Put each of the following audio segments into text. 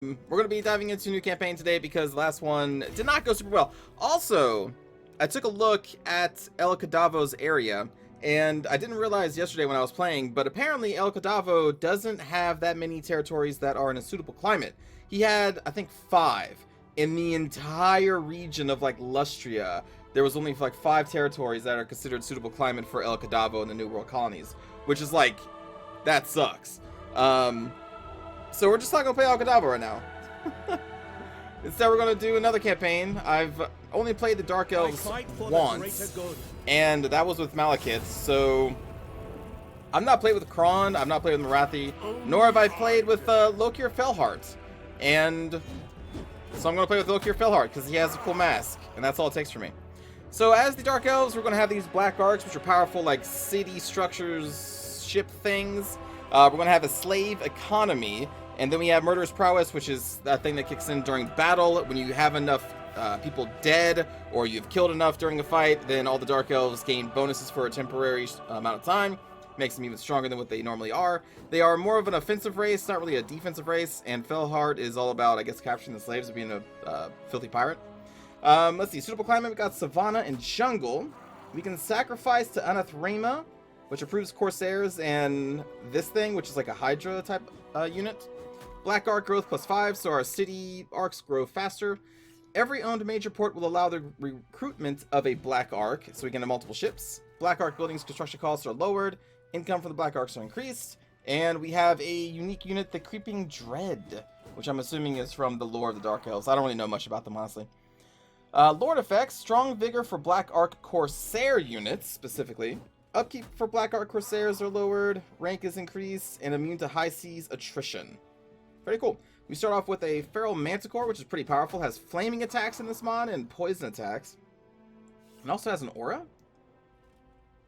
We're going to be diving into a new campaign today because the last one did not go super well. Also, I took a look at El Cadavo's area, and I didn't realize yesterday when I was playing, but apparently El Cadavo doesn't have that many territories that are in a suitable climate. He had, I think, 5. In the entire region of, like, Lustria, there was only, like, 5 territories that are considered suitable climate for El Cadavo in the New World colonies, which is, like, that sucks. So we're just not going to play El Cadavo right now. Instead, we're going to do another campaign. I've only played the Dark Elves once, and that was with Malekith, so I've not played with Kron, I've not played with Marathi, nor have I played with Lokhir Fellheart. And so I'm going to play with Lokhir Fellheart because he has a cool mask, and that's all it takes for me. So as the Dark Elves, we're going to have these Black Arcs, which are powerful, like, city structures, ship things. We're going to have a slave economy, and then we have Murderous Prowess, which is that thing that kicks in during battle. When you have enough people dead, or you've killed enough during a fight, then all the Dark Elves gain bonuses for a temporary amount of time. Makes them even stronger than what they normally are. They are more of an offensive race, not really a defensive race, and Fellheart is all about, I guess, capturing the slaves and being a filthy pirate. Let's see, suitable climate, we got Savannah and Jungle. We can sacrifice to Anathrema, which approves Corsairs, and this thing, which is like a Hydra type unit. Black Arc growth +5, so our city arcs grow faster. Every owned major port will allow the recruitment of a Black Arc, so we can have multiple ships. Black Arc buildings construction costs are lowered. Income for the Black Arcs are increased. And we have a unique unit, the Creeping Dread, which I'm assuming is from the lore of the Dark Elves. I don't really know much about them, honestly. Lord effects, strong vigor for Black Arc Corsair units, specifically. Upkeep for Black Arc Corsairs are lowered, rank is increased, and immune to high seas attrition. Very cool. We start off with a Feral Manticore, which is pretty powerful. Has flaming attacks in this mod and poison attacks. And also has an aura.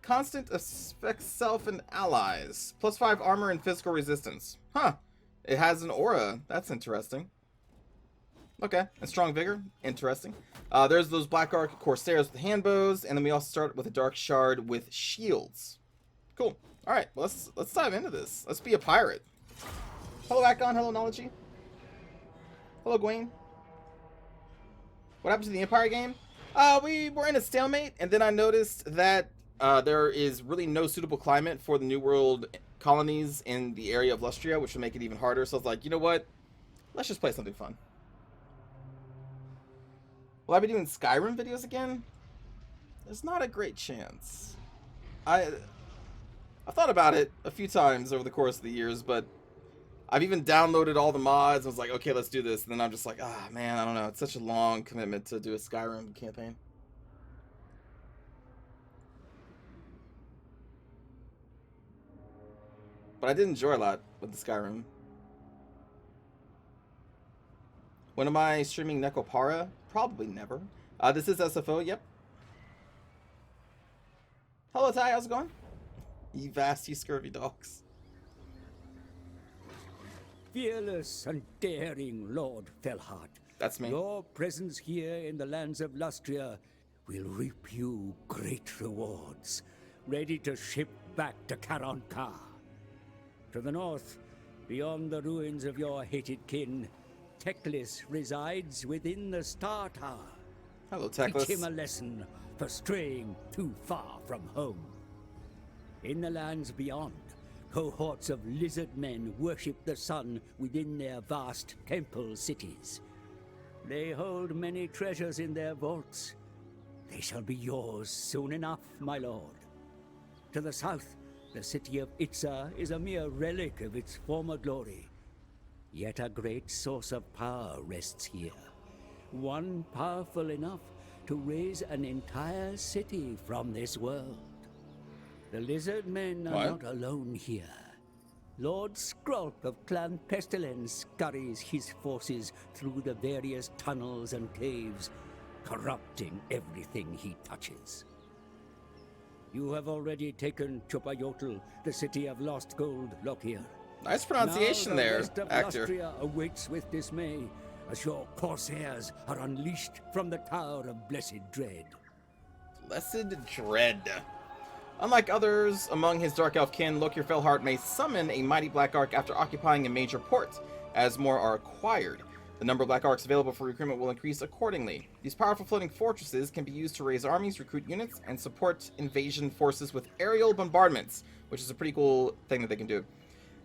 Constant affects self and allies. +5 armor and physical resistance. Huh. It has an aura. That's interesting. Okay. And strong vigor. Interesting. There's those Black Arc Corsairs with hand bows, and then we also start with a Dark Shard with shields. Cool. All right. Well, let's dive into this. Let's be a pirate. Hello, Akon. Hello, Nology. Hello, Gwaine. What happened to the Empire game? We were in a stalemate, and then I noticed that there is really no suitable climate for the New World colonies in the area of Lustria, which would make it even harder. So I was like, you know what? Let's just play something fun. Will I be doing Skyrim videos again? There's not a great chance. I've thought about it a few times over the course of the years, but I've even downloaded all the mods. I was like, okay, let's do this. And then I'm just like, ah, man, I don't know. It's such a long commitment to do a Skyrim campaign. But I did enjoy a lot with the Skyrim. When am I streaming Necopara? Probably never. This is SFO, yep. Hello, Ty, how's it going? You vast, you scurvy dogs. Fearless and daring Lord Fellheart. That's me. Your presence here in the lands of Lustria will reap you great rewards. Ready to ship back to Karanka. To the north, beyond the ruins of your hated kin, Teclis resides within the Star Tower. Hello, Teclis. Teach him a lesson for straying too far from home. In the lands beyond, cohorts of lizard men worship the sun within their vast temple cities. They hold many treasures in their vaults. They shall be yours soon enough, my lord. To the south, the city of Itza is a mere relic of its former glory. Yet a great source of power rests here. One powerful enough to raise an entire city from this world. The lizard men are not alone here. Lord Skrulk of Clan Pestilence scurries his forces through the various tunnels and caves, corrupting everything he touches. You have already taken Chupayotl, the city of lost gold, Lokhir. Nice pronunciation there, rest of actor. Lustria awaits with dismay as your corsairs are unleashed from the Tower of Blessed Dread. Blessed Dread. Unlike others among his Dark Elf kin, Lokhir Fellheart may summon a mighty Black Arc after occupying a major port. as more are acquired. The number of Black Arcs available for recruitment will increase accordingly. These powerful floating fortresses can be used to raise armies, recruit units, and support invasion forces with aerial bombardments, which is a pretty cool thing that they can do.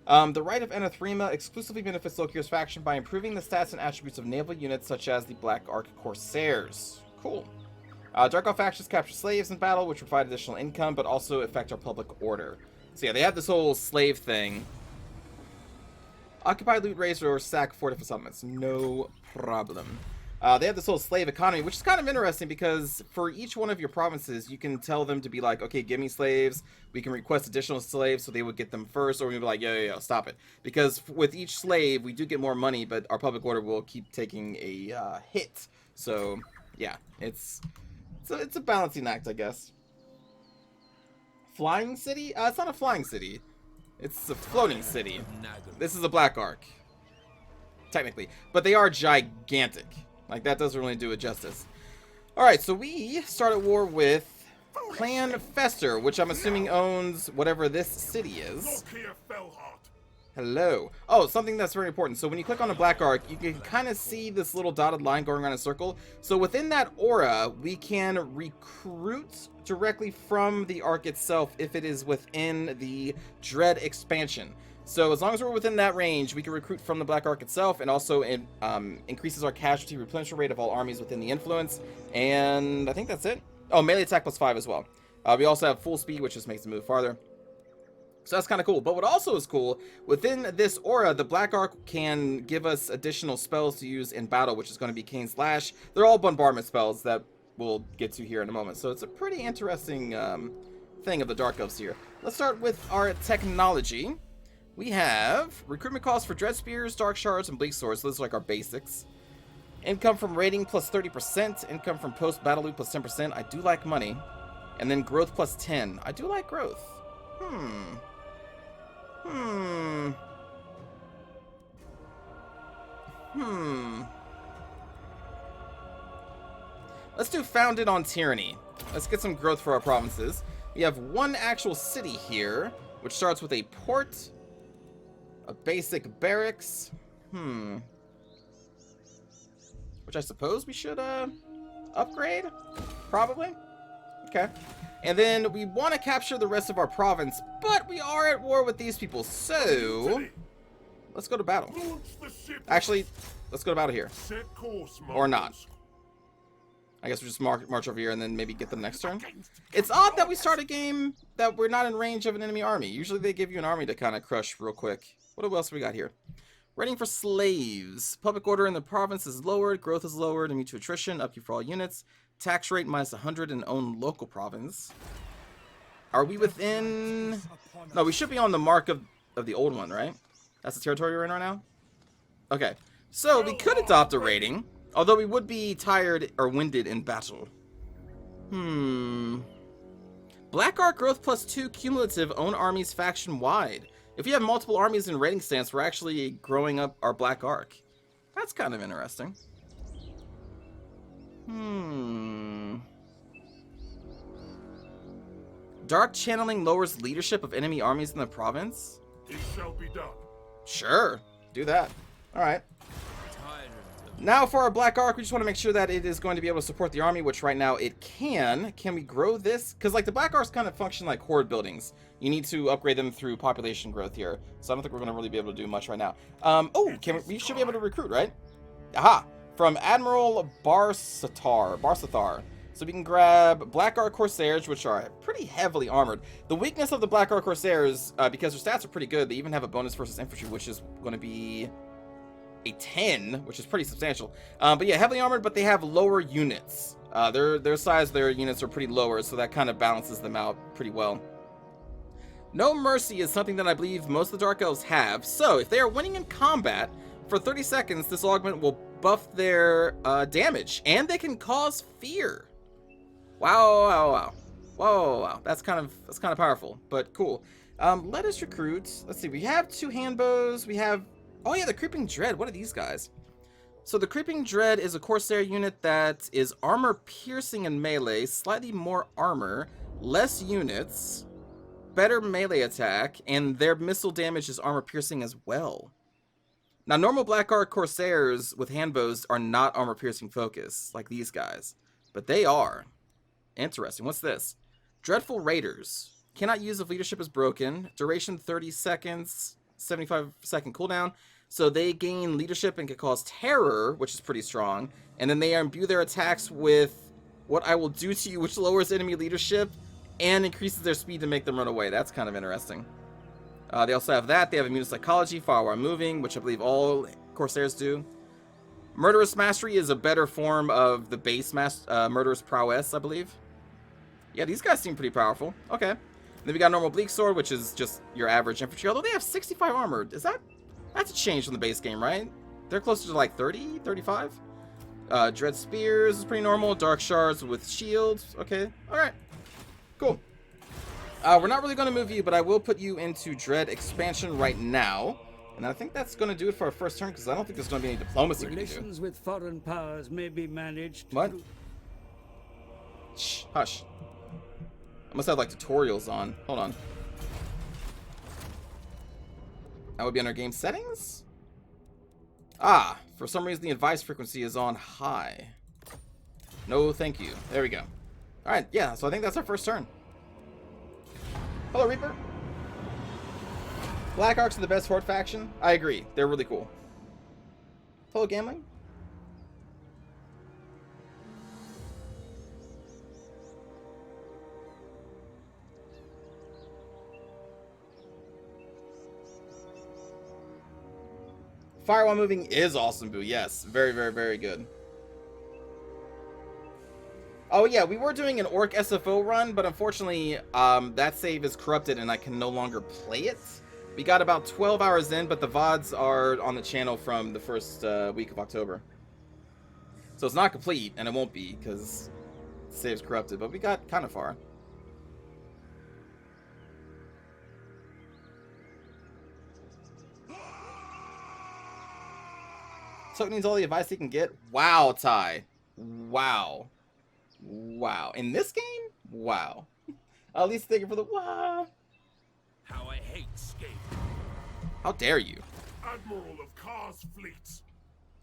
The Right of Anathrema exclusively benefits Lokhir's faction by improving the stats and attributes of naval units such as the Black Arc Corsairs. Cool. Dark Elf factions capture slaves in battle, which provide additional income, but also affect our public order. So yeah, they have this whole slave thing. Occupy, loot, raise, or sack 4 different settlements. No problem. They have this whole slave economy, which is kind of interesting because for each one of your provinces, you can tell them to be like, okay, give me slaves. We can request additional slaves, so they would get them first, or we can be like, yo, stop it. Because with each slave, we do get more money, but our public order will keep taking a hit. So, yeah, it's a balancing act, I guess. Flying city? It's not a flying city. It's a floating city. This is a Black Arc, technically, but they are gigantic. Like, that doesn't really do it justice. Alright, so we start at war with Clan Fester, which I'm assuming owns whatever this city is. Hello. Oh, something that's very important. So when you click on a Black Arc, you can kind of see this little dotted line going around a circle. So within that aura, we can recruit directly from the arc itself if it is within the Dread expansion. So as long as we're within that range, we can recruit from the Black Arc itself, and also it increases our casualty replenishment rate of all armies within the influence. And I think that's it. Oh, melee attack +5 as well. We also have full speed, which just makes it move farther. So that's kind of cool. But what also is cool, within this aura, the Black Arc can give us additional spells to use in battle, which is going to be Cane Slash. They're all bombardment spells that we'll get to here in a moment. So it's a pretty interesting thing of the Dark Elves here. Let's start with our technology. We have recruitment costs for Dread Spears, Dark Shards, and Bleak Swords. So those are like our basics. Income from raiding +30%. Income from post-battle loot +10%. I do like money. And then growth +10. I do like growth. Let's do Founded on Tyranny. Let's get some growth for our provinces. We have one actual city here, which starts with a port, a basic barracks, which I suppose we should upgrade, probably. Okay. And then we want to capture the rest of our province, but we are at war with these people, so let's go to battle. Actually, let's go to battle here. Or not. I guess we'll just march over here and then maybe get them next turn. It's odd that we start a game that we're not in range of an enemy army. Usually they give you an army to kind of crush real quick. What else we got here? Raiding for slaves. Public order in the province is lowered. Growth is lowered. Immune to attrition. Upkeep for all units. Tax rate -100 in own local province. Are we within... No, we should be on the mark of the old one, right? That's the territory we're in right now? Okay. So we could adopt a raiding, although we would be tired or winded in battle. Black Arc growth +2 cumulative own armies faction wide. If we have multiple armies in raiding stance, we're actually growing up our Black Arc. That's kind of interesting. Dark channeling lowers leadership of enemy armies in the province. It shall be done. Sure, do that. All right. Now for our Black Arc, we just want to make sure that it is going to be able to support the army, which right now it can. Can we grow this? Because like the Black Arcs kind of function like horde buildings. You need to upgrade them through population growth here. So I don't think we're going to really be able to do much right now. Oh, we should be able to recruit, right? Aha! From Admiral Barsathar. So we can grab Black Arc Corsairs, which are pretty heavily armored. The weakness of the Black Arc Corsairs, because their stats are pretty good, they even have a bonus versus infantry, which is going to be a 10, which is pretty substantial. But yeah, heavily armored, but they have lower units. Their size, their units are pretty lower, so that kind of balances them out pretty well. No Mercy is something that I believe most of the Dark Elves have. So if they are winning in combat, for 30 seconds, this augment will buff their damage, and they can cause fear. Wow. That's kind of powerful, but cool. Let us recruit. Let's see. We have 2 handbows. We have... Oh yeah, the Creeping Dread. What are these guys? So the Creeping Dread is a Corsair unit that is armor piercing and melee, slightly more armor, less units, better melee attack, and their missile damage is armor piercing as well. Now, normal Black Ark Corsairs with handbows are not armor-piercing focus, like these guys. But they are. Interesting. What's this? Dreadful Raiders. Cannot use if leadership is broken. Duration 30 seconds. 75-second cooldown. So they gain leadership and can cause terror, which is pretty strong. And then they imbue their attacks with what I will do to you, which lowers enemy leadership and increases their speed to make them run away. That's kind of interesting. They also have that. They have immune to psychology, fire while moving, which I believe all Corsairs do. Murderous Mastery is a better form of the base Murderous Prowess, I believe. Yeah, these guys seem pretty powerful. Okay. Then we got normal Bleak Sword, which is just your average infantry, although they have 65 armor. Is that... That's a change from the base game, right? They're closer to like 30, 35? Dread Spears is pretty normal. Dark Shards with shields. Okay. Alright. Cool. We're not really going to move you, but I will put you into Dread Expansion right now. And I think that's going to do it for our first turn, because I don't think there's going to be any diplomacy we can do. Relations with foreign powers may be managed. What? Shh. Hush. I must have like tutorials on. Hold on. That would be under game settings? Ah, for some reason the advice frequency is on high. No, thank you. There we go. Alright, yeah, so I think that's our first turn. Hello, Reaper. Black Ark's the best Horde faction. I agree. They're really cool. Hello, Gambling. Fire while moving is awesome, Boo. Yes, very, very, very good. Oh yeah, we were doing an Orc SFO run, but unfortunately, that save is corrupted and I can no longer play it. We got about 12 hours in, but the VODs are on the channel from the first week of October. So it's not complete, and it won't be, because the save's corrupted, but we got kind of far. Soak needs all the advice he can get. Wow, Ty. Wow. Wow. In this game? Wow. At least thank you for the wow. How I hate Scape. How dare you? Admiral of Kar's fleets.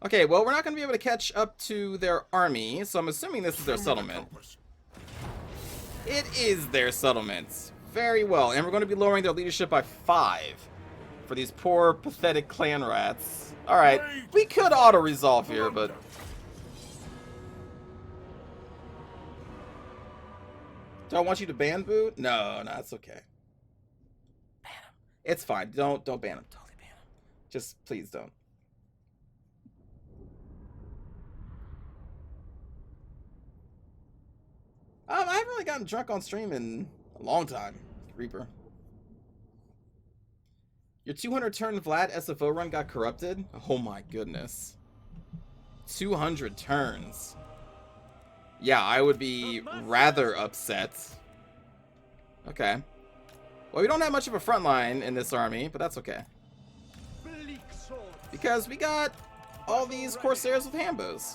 Okay, well, we're not going to be able to catch up to their army, so I'm assuming this is their settlement. It is their settlement. Very well. And we're going to be lowering their leadership by 5 for these poor, pathetic clan rats. Alright, we could auto-resolve here, but... Do I want you to ban Boo? No, it's okay. Ban him. It's fine. Don't ban him. Totally ban him. Just please don't. I haven't really gotten drunk on stream in a long time, Reaper. Your 200 turn Vlad SFO run got corrupted? Oh my goodness. 200 turns. Yeah, I would be rather upset. Okay. Well, we don't have much of a front line in this army, but that's okay. Because we got all these Corsairs with handbows.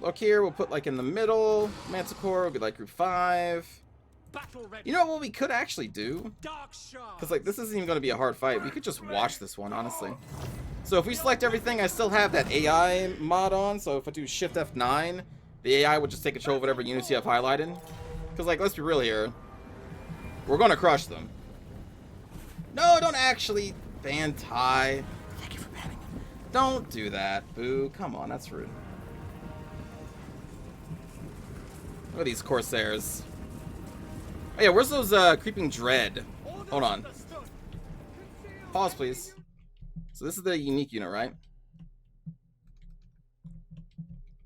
Lokhir we'll put like in the middle. Manticore will be like group 5. You know what we could actually do? Because like this isn't even going to be a hard fight. We could just watch this one, honestly. So if we select everything, I still have that AI mod on. So if I do Shift F9, the AI will just take control of whatever units you have highlighted. Because like, let's be real here. We're going to crush them. No, don't actually ban Ty. Thank you for banning him. Don't do that, Boo. Come on, that's rude. Look at these Corsairs. Oh yeah, where's those creeping dread? Hold on. Pause, please. So this is the unique unit, right?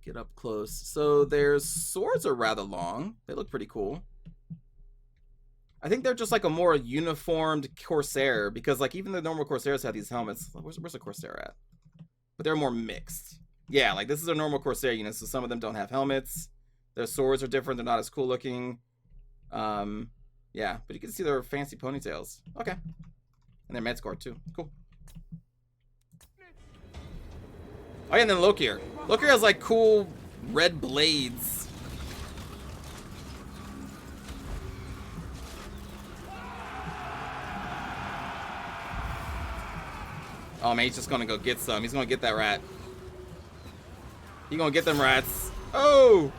Get up close. So their swords are rather long. They look pretty cool. I think they're just like a more uniformed Corsair, because like even the normal Corsairs have these helmets. Where's the Corsair at? But they're more mixed. Yeah, like this is a normal Corsair unit, so some of them don't have helmets. Their swords are different. They're not as cool looking. Yeah, but you can see their fancy ponytails. Okay. And their med score too. Cool. Oh yeah, and then Lokhir. Lokhir has like cool red blades. Oh man, he's just gonna go get some. He's gonna get that rat. He's gonna get them rats. Oh!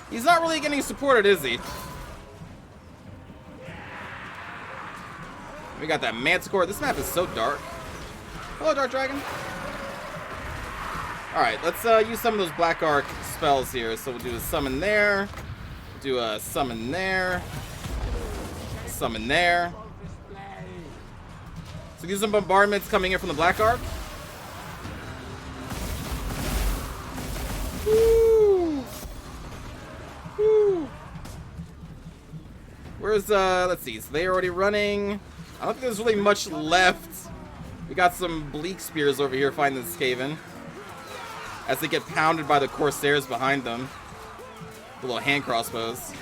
He's not really getting supported, is he? We got that Manticore. This map is so dark. Hello, Dark Dragon. Alright, let's use some of those Black Arc spells here. So we'll do a summon there. Do a summon there. Summon there. So these are some bombardments coming in from the Black Arc. Woo! Woo! Where's, let's see. So they're already running. I don't think there's really much left. We got some Bleak Spears over here fighting the Skaven, as they get pounded by the Corsairs behind them. The little hand crossbows.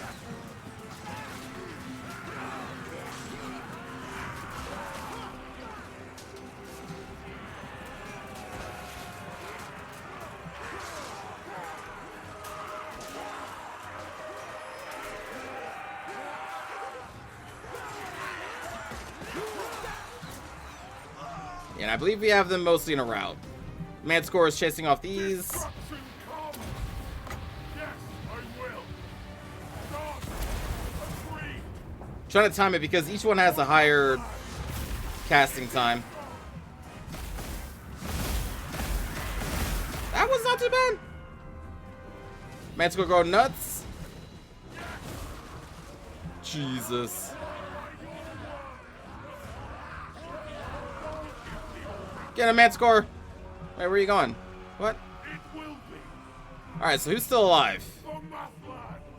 And I believe we have them mostly in a rout. Manticore is chasing off these. Trying to time it because each one has a higher casting time. That was not too bad. Manticore go nuts. Jesus. Get him, Manticore. Hey, where are you going? What? Alright, so who's still alive?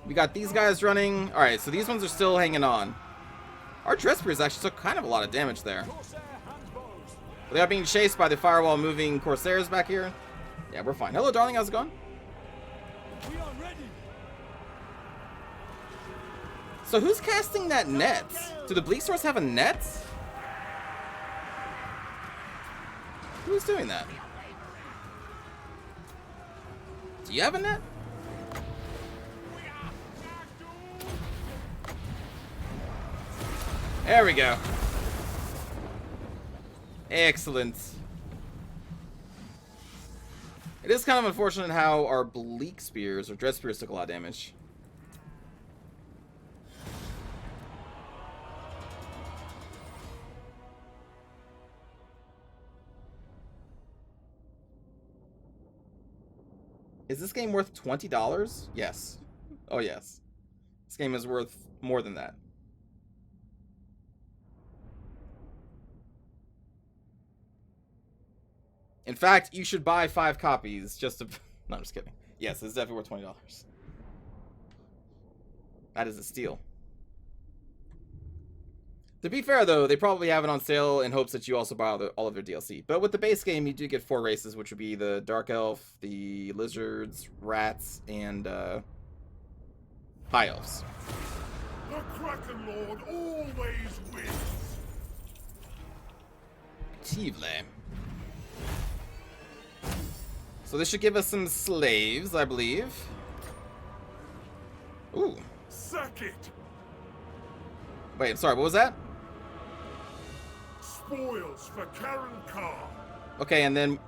We got these guys running. Alright, so these ones are still hanging on. Our Dresspears actually took kind of a lot of damage there. They are being chased by the firewall moving Corsairs back here. Yeah, we're fine. Hello, darling. How's it going? So who's casting that net? Do the Bleak Swords have a net? Who's doing that? Do you have a net? There we go. Excellent. It is kind of unfortunate how our Bleak Spears or Dread Spears took a lot of damage. Is this game worth $20? Yes. Oh, yes. This game is worth more than that. In fact, you should buy 5 copies just to... No, I'm just kidding. Yes, it's definitely worth $20. That is a steal. To be fair, though, they probably have it on sale in hopes that you also buy all of their DLC. But with the base game, you do get 4 races, which would be the Dark Elf, the Lizards, Rats, and High Elves. The Kraken Lord always wins. Tivle. So this should give us some slaves, I believe. Ooh. Sack it. Wait, I'm sorry, what was that? Spoils for Karen Carr. Okay, and then...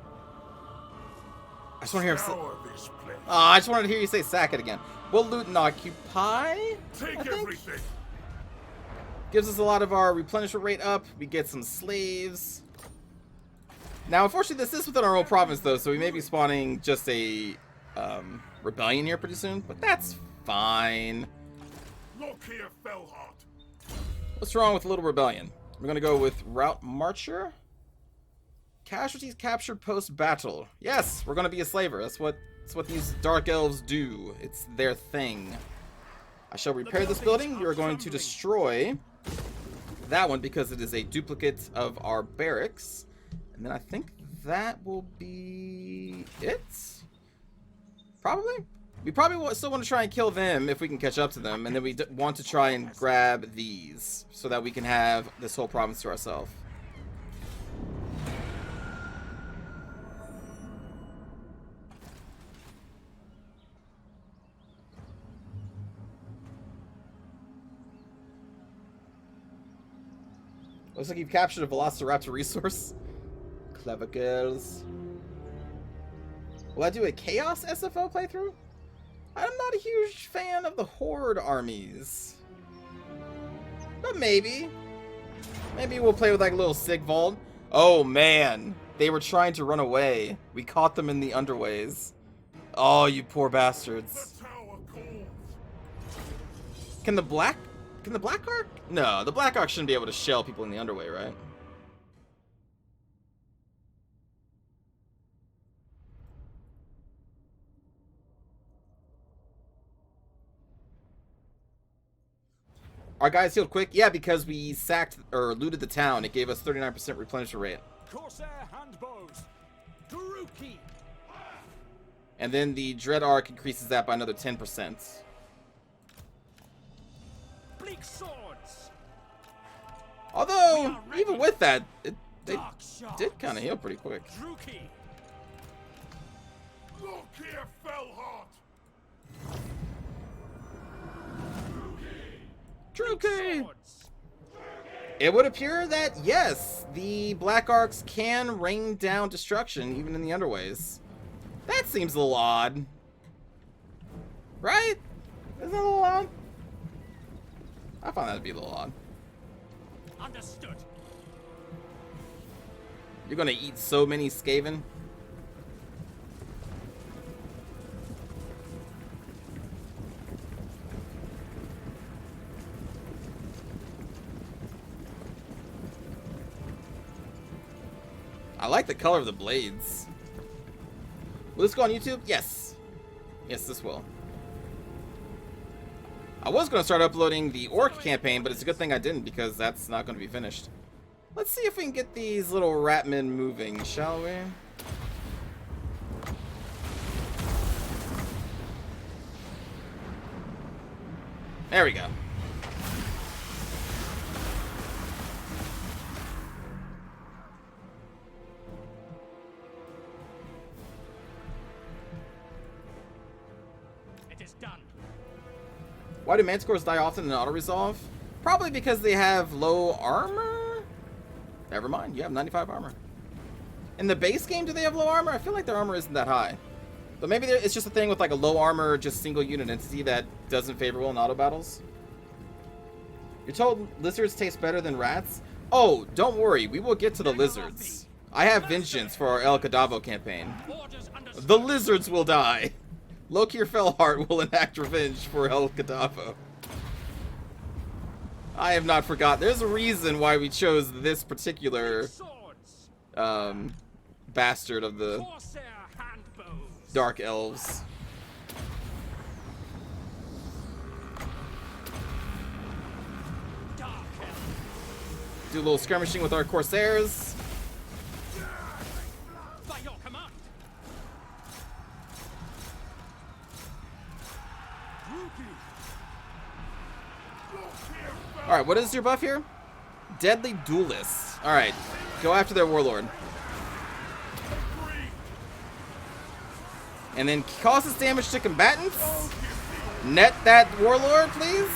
I just want to hear him say... This place. Oh, I just wanted to hear you say sack it again. We'll loot and occupy, Take I think. everything. Gives us a lot of our replenishment rate up. We get some slaves. Now, unfortunately, this is within our own province, though, so we may be spawning just a rebellion here pretty soon, but that's fine. Lokhir fell hot. What's wrong with a little rebellion? We're going to go with Route Marcher. Casualties captured post-battle. Yes, we're going to be a slaver. That's what these Dark Elves do. It's their thing. I shall repair this building. We are going to destroy that one because it is a duplicate of our barracks. And then I think that will be it. Probably. We probably still want to try and kill them if we can catch up to them. And then we want to try and grab these so that we can have this whole province to ourselves. Looks like you've captured a Velociraptor resource. Clever girls. Will I do a Chaos SFO playthrough? I'm not a huge fan of the Horde armies. But maybe. Maybe we'll play with like a little Sigvald. Oh man, they were trying to run away. We caught them in the underways. Oh, you poor bastards. The tower calls. Can the Black Ark? No, the Black Ark shouldn't be able to shell people in the underway, right? Our guys healed quick? Yeah, because we sacked or looted the town. It gave us 39% replenishment rate. Corsair handbows. Druki. And then the Dread Arc increases that by another 10%. Bleak swords. Although, even with that, they Dark shards. did kind of heal pretty quick. Druki. Lokhir Fellheart. Druki! Swords. It would appear that, yes, the Black Arcs can rain down destruction even in the underways. That seems a little odd. Right? Isn't that a little odd? I find that to be a little odd. Understood. You're gonna eat so many Skaven? I like the color of the blades. Will this go on YouTube? Yes. Yes, this will. I was going to start uploading the Orc campaign, but it's a good thing I didn't because that's not going to be finished. Let's see if we can get these little ratmen moving, shall we? There we go. It is done. Why do Manticores die often in auto-resolve? Probably because they have low armor? Never mind, you have 95 armor. In the base game, do they have low armor? I feel like their armor isn't that high. But maybe it's just a thing with like a low armor, just single unit entity that doesn't favor well in auto battles. You're told lizards taste better than rats? Oh, don't worry, we will get to the lizards. I have vengeance for our El Cadavo campaign. Orders understood. The lizards will die. Lokhir Fellheart will enact revenge for El Cadavo. I have not forgotten. There's a reason why we chose this particular Swords. bastard of the Corsair handbows. Dark Elves. Dark elf. Do a little skirmishing with our Corsairs. By your command. Alright, what is your buff here? Deadly Duelist. Alright, go after their Warlord. And then causes damage to combatants. Net that Warlord, please.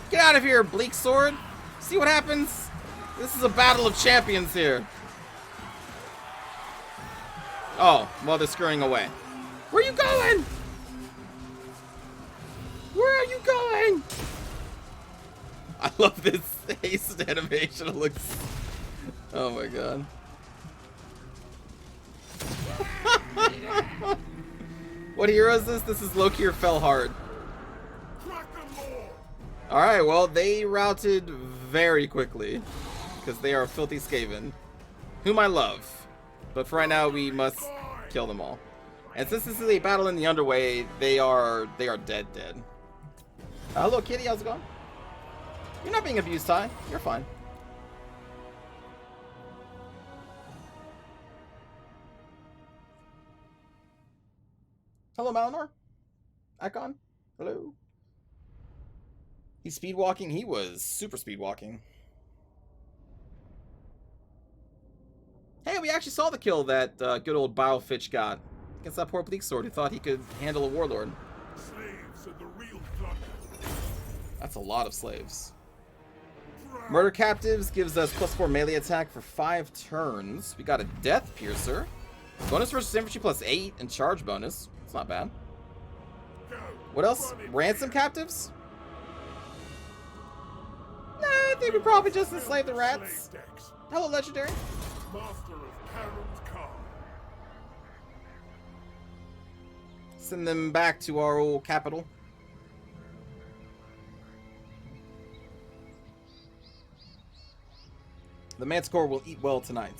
Get out of here, Bleak Sword. See what happens? This is a battle of champions here. Oh, well, they're scurrying away. Where are you going? Where are you going? I love this haste animation. It looks... Oh my god. What hero is this? This is Lokhir Fellheart. Alright, well, they routed very quickly. Because they are filthy Skaven. Whom I love. But for right now, we must kill them all. And since this is a battle in the underway, they are dead. Hello, kitty. How's it going? You're not being abused, Ty. You're fine. Hello, Malinor. Icon. Hello. He's speed walking. He was super speed walking. Hey, we actually saw the kill that good old Bilefitch got against that poor Bleak Sword who thought he could handle a warlord. Slaves are the real plunder. That's a lot of slaves. Murder Captives gives us +4 melee attack for 5 turns. We got a Death Piercer. Bonus versus infantry +8 and charge bonus. It's not bad. Go. What else? Run it. Ransom Captives? Nah, I think we probably just enslaved the rats. Slave decks. Hello, Legendary. Master of Karen's car. Send them back to our old capital. The Manticore will eat well tonight.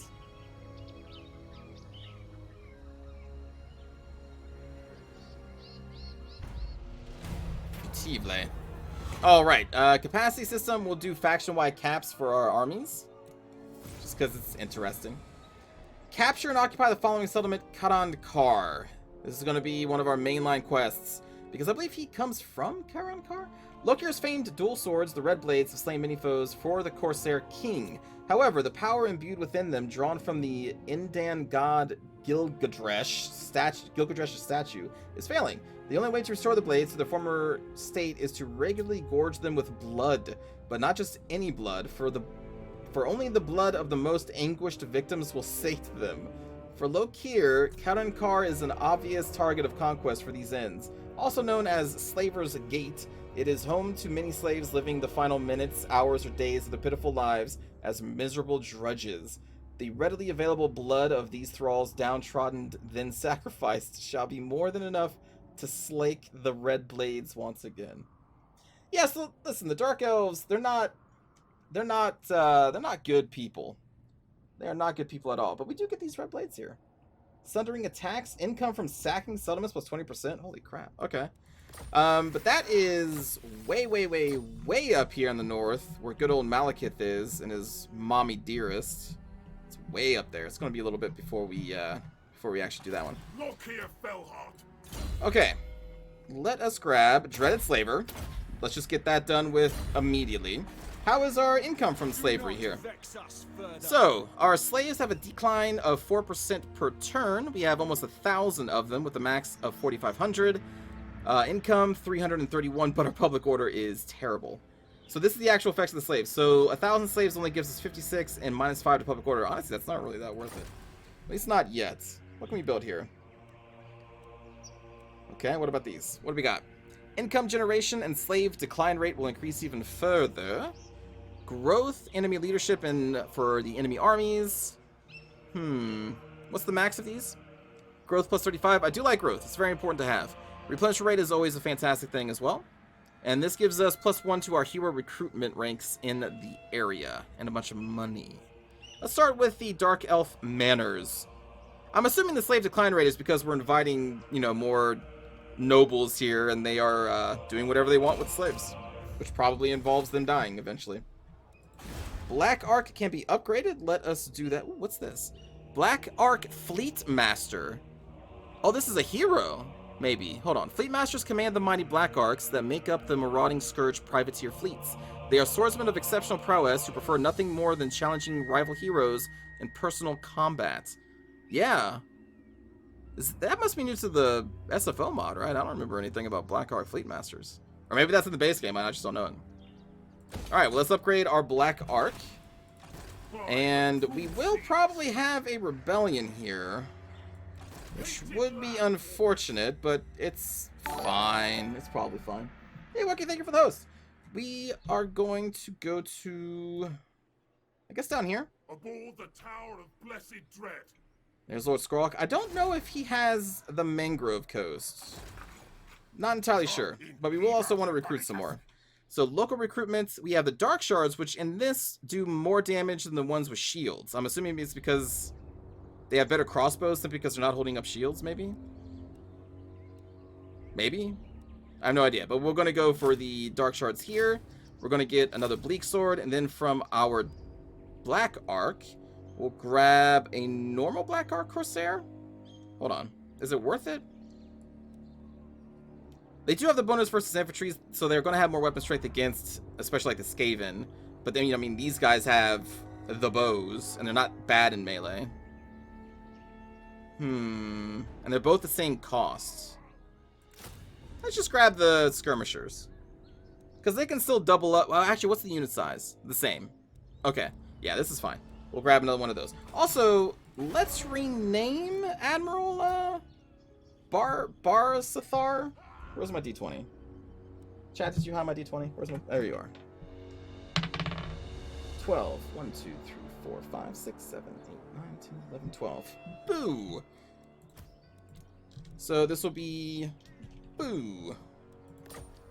Tivle. Oh, right. Capacity system will do faction-wide caps for our armies. Just because it's interesting. Capture and occupy the following settlement, Karankar. This is going to be one of our mainline quests. Because I believe he comes from Karankar? Lokhir's famed dual swords, the Red Blades, have slain many foes for the Corsair King. However, the power imbued within them, drawn from the Indan god Gilgadresh's statue, is failing. The only way to restore the blades to their former state is to regularly gorge them with blood. But not just any blood, for only the blood of the most anguished victims will sate them. For Lokhir, Karankar is an obvious target of conquest for these ends. Also known as Slaver's Gate, it is home to many slaves living the final minutes, hours, or days of their pitiful lives as miserable drudges. The readily available blood of these thralls, downtrodden, then sacrificed, shall be more than enough to slake the red blades once again. Yeah, so listen, the Dark Elves, they're not good people. They are not good people at all. But we do get these red blades here. Sundering attacks, income from sacking settlements plus 20%. Holy crap. Okay. But that is way up here in the north, where good old Malekith is and his mommy dearest. It's way up there. It's going to be a little bit before we actually do that one. Lokhir Fellheart. Okay. Let us grab Dreaded Slaver. Let's just get that done with immediately. How is our income from slavery here? So, our slaves have a decline of 4% per turn. We have almost 1,000 of them with a max of 4,500. Income 331, but our public order is terrible. So this is the actual effects of the slaves. So 1,000 slaves only gives us 56 and -5 to public order. Honestly, that's not really that worth it. At least not yet. What can we build here? Okay, what about these? What do we got? Income generation and slave decline rate will increase even further. Growth, enemy leadership, and for the enemy armies. What's the max of these? Growth plus 35. I do like growth. It's very important to have. Replenishment rate is always a fantastic thing as well. And this gives us +1 to our hero recruitment ranks in the area. And a bunch of money. Let's start with the Dark Elf Manors. I'm assuming the slave decline rate is because we're inviting, more nobles here. And they are doing whatever they want with slaves. Which probably involves them dying eventually. Black Ark can be upgraded. Let us do that. Ooh, what's this? Black Ark Fleet Master. Oh, this is a hero. Maybe. Hold on. Fleet Masters command the mighty Black Arks that make up the marauding Scourge privateer fleets. They are swordsmen of exceptional prowess who prefer nothing more than challenging rival heroes in personal combat. Yeah. That must be new to the SFO mod, right? I don't remember anything about Black Ark Fleet Masters. Or maybe that's in the base game. I just don't know it. Alright, well, let's upgrade our Black Ark. And we will probably have a rebellion here. Which would be unfortunate, but it's fine. It's probably fine. Hey, Wookie, thank you for the host. We are going to go to, I guess, down here. Aboard the Tower of Blessed Dread. There's Lord Skrulk. I don't know if he has the Mangrove Coast. Not entirely sure, but we will also want to recruit some more. So local recruitments, we have the Dark Shards, which in this do more damage than the ones with shields. I'm assuming it's because they have better crossbows simply because they're not holding up shields, maybe? Maybe? I have no idea, but we're going to go for the Dark Shards here. We're going to get another Bleak Sword, and then from our Black Ark, we'll grab a normal Black Ark Corsair. Hold on. Is it worth it? They do have the bonus versus infantry, so they're going to have more weapon strength against, especially like the Skaven. But then, these guys have the bows, and they're not bad in melee. And they're both the same cost. Let's just grab the skirmishers. Because they can still double up. Well, actually, what's the unit size? The same. Okay. Yeah, this is fine. We'll grab another one of those. Also, let's rename Admiral Sathar. Where's my D20? Chat, did you have my D20? Where's my... There you are. 12. 1, 2, 3, 4, 5, 6, 7, 8, 9, 10, 11, 12. Boo! So this will be... Boo.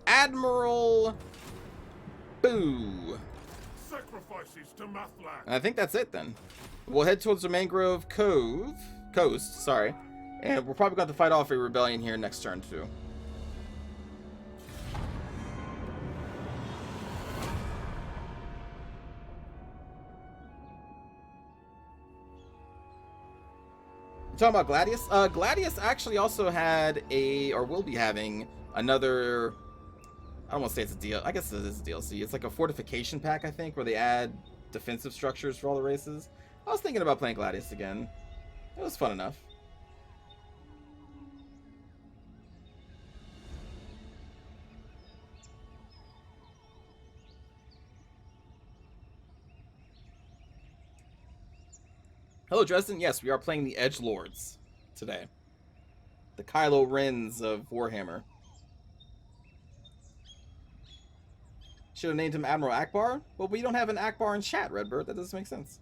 Admiral... Boo. Sacrifices to Mathlan. And I think that's it then. We'll head towards the Mangrove Coast, sorry. And we're probably going to fight off a rebellion here next turn too. Talking about Gladius? Gladius actually also had or will be having another, I don't want to say it's a deal, I guess it is a DLC. It's like a fortification pack, I think, where they add defensive structures for all the races. I was thinking about playing Gladius again. It was fun enough. Hello, Dresden. Yes, we are playing the Edgelords today. The Kylo Rens of Warhammer. Should have named him Admiral Akbar. Well, we don't have an Akbar in chat, Redbird. That doesn't make sense.